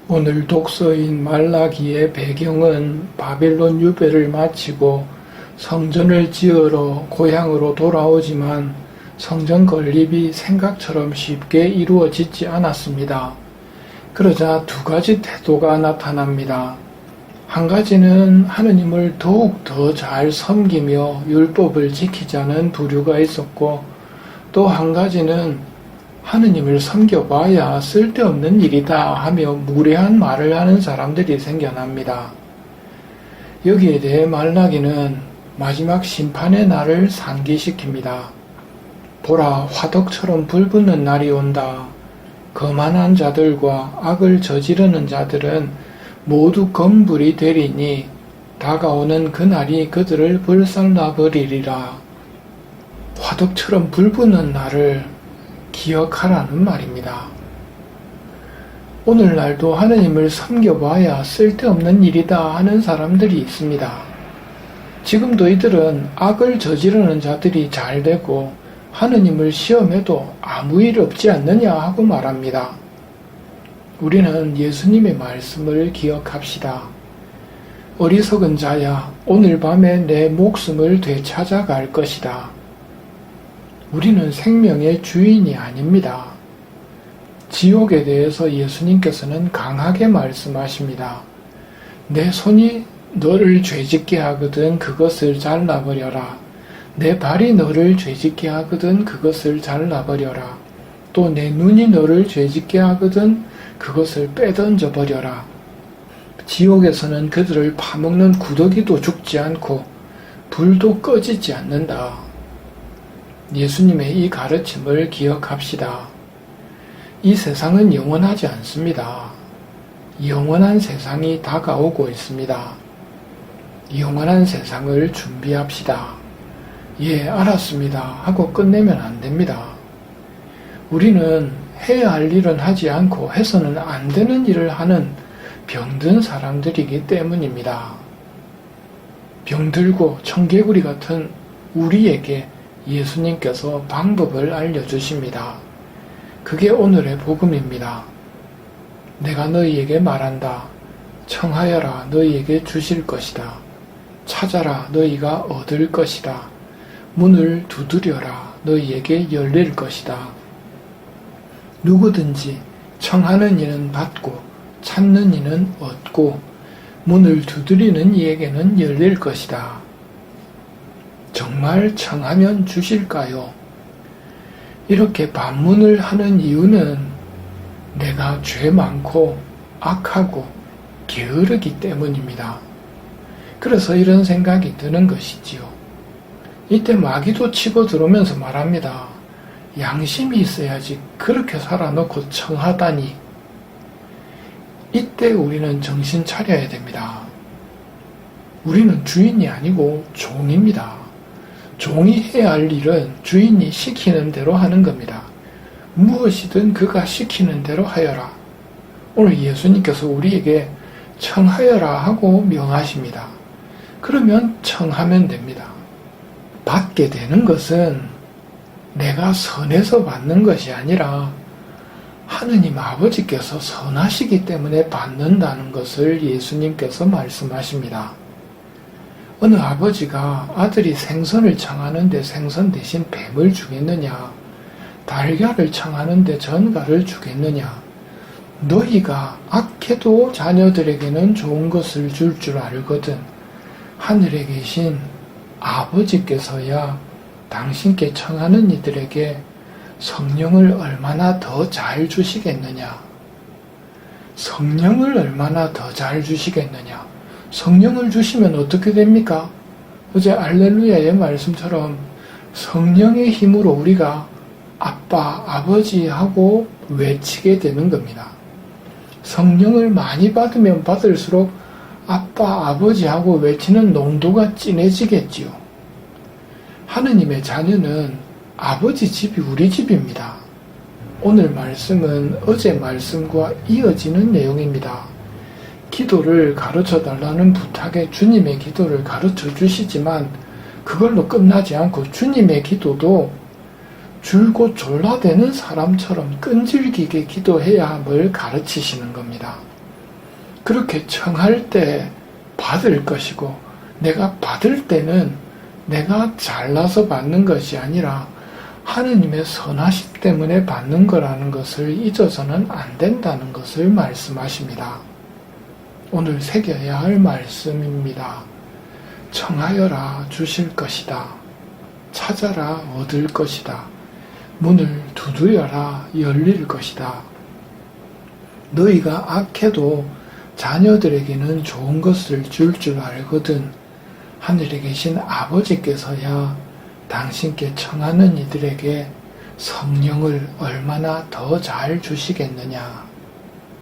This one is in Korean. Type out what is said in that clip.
오늘 독서인 말라기의 배경은 바빌론 유배를 마치고 성전을 지으러 고향으로 돌아오지만 성전 건립이 생각처럼 쉽게 이루어지지 않았습니다. 그러자 두 가지 태도가 나타납니다. 한 가지는 하느님을 더욱 더 잘 섬기며 율법을 지키자는 부류가 있었고, 또 한 가지는 하느님을 섬겨봐야 쓸데없는 일이다 하며 무례한 말을 하는 사람들이 생겨납니다. 여기에 대해 말라기는 마지막 심판의 날을 상기시킵니다. 보라, 화덕처럼 불붙는 날이 온다. 거만한 자들과 악을 저지르는 자들은 모두 검불이 되리니 다가오는 그날이 그들을 불살라버리리라. 화덕처럼 불붙는 날을 기억하라는 말입니다. 오늘날도 하느님을 섬겨봐야 쓸데없는 일이다 하는 사람들이 있습니다. 지금도 이들은 악을 저지르는 자들이 잘 되고 하느님을 시험해도 아무 일 없지 않느냐 하고 말합니다. 우리는 예수님의 말씀을 기억합시다. 어리석은 자야, 오늘 밤에 내 목숨을 되찾아갈 것이다. 우리는 생명의 주인이 아닙니다. 지옥에 대해서 예수님께서는 강하게 말씀하십니다. 내 손이 너를 죄짓게 하거든 그것을 잘라버려라. 내 발이 너를 죄짓게 하거든 그것을 잘라버려라. 또 내 눈이 너를 죄짓게 하거든 그것을 빼던져 버려라. 지옥에서는 그들을 파먹는 구더기도 죽지 않고 불도 꺼지지 않는다. 예수님의 이 가르침을 기억합시다. 이 세상은 영원하지 않습니다. 영원한 세상이 다가오고 있습니다. 영원한 세상을 준비합시다. 예, 알았습니다 하고 끝내면 안 됩니다. 우리는 해야 할 일은 하지 않고 해서는 안 되는 일을 하는 병든 사람들이기 때문입니다. 병들고 청개구리 같은 우리에게 예수님께서 방법을 알려주십니다. 그게 오늘의 복음입니다. 내가 너희에게 말한다. 청하여라, 너희에게 주실 것이다. 찾아라, 너희가 얻을 것이다. 문을 두드려라, 너희에게 열릴 것이다. 누구든지 청하는 이는 받고 찾는 이는 얻고 문을 두드리는 이에게는 열릴 것이다. 정말 청하면 주실까요? 이렇게 반문을 하는 이유는 내가 죄 많고 악하고 게으르기 때문입니다. 그래서 이런 생각이 드는 것이지요. 이때 마귀도 치고 들어오면서 말합니다. 양심이 있어야지 그렇게 살아놓고 청하다니. 이때 우리는 정신 차려야 됩니다. 우리는 주인이 아니고 종입니다. 종이 해야 할 일은 주인이 시키는 대로 하는 겁니다. 무엇이든 그가 시키는 대로 하여라. 오늘 예수님께서 우리에게 청하여라 하고 명하십니다. 그러면 청하면 됩니다. 받게 되는 것은 내가 선해서 받는 것이 아니라 하느님 아버지께서 선하시기 때문에 받는다는 것을 예수님께서 말씀하십니다. 어느 아버지가 아들이 생선을 청하는데 생선 대신 뱀을 주겠느냐, 달걀을 청하는데 전갈을 주겠느냐. 너희가 악해도 자녀들에게는 좋은 것을 줄 줄 알거든 하늘에 계신 아버지께서야 당신께 청하는 이들에게 성령을 얼마나 더 잘 주시겠느냐. 성령을 얼마나 더 잘 주시겠느냐. 성령을 주시면 어떻게 됩니까? 어제 알렐루야의 말씀처럼 성령의 힘으로 우리가 아빠, 아버지 하고 외치게 되는 겁니다. 성령을 많이 받으면 받을수록 아빠, 아버지 하고 외치는 농도가 진해지겠지요. 하느님의 자녀는 아버지 집이 우리 집입니다. 오늘 말씀은 어제 말씀과 이어지는 내용입니다. 기도를 가르쳐 달라는 부탁에 주님의 기도를 가르쳐 주시지만 그걸로 끝나지 않고 주님의 기도도 줄곧 졸라대는 사람처럼 끈질기게 기도해야 함을 가르치시는 겁니다. 그렇게 청할 때 받을 것이고, 내가 받을 때는 내가 잘나서 받는 것이 아니라 하느님의 선하심 때문에 받는 거라는 것을 잊어서는 안 된다는 것을 말씀하십니다. 오늘 새겨야 할 말씀입니다. 청하여라 주실 것이다. 찾아라 얻을 것이다. 문을 두드려라 열릴 것이다. 너희가 악해도 자녀들에게는 좋은 것을 줄 줄 알거든. 하늘에 계신 아버지께서야 당신께 청하는 이들에게 성령을 얼마나 더 잘 주시겠느냐.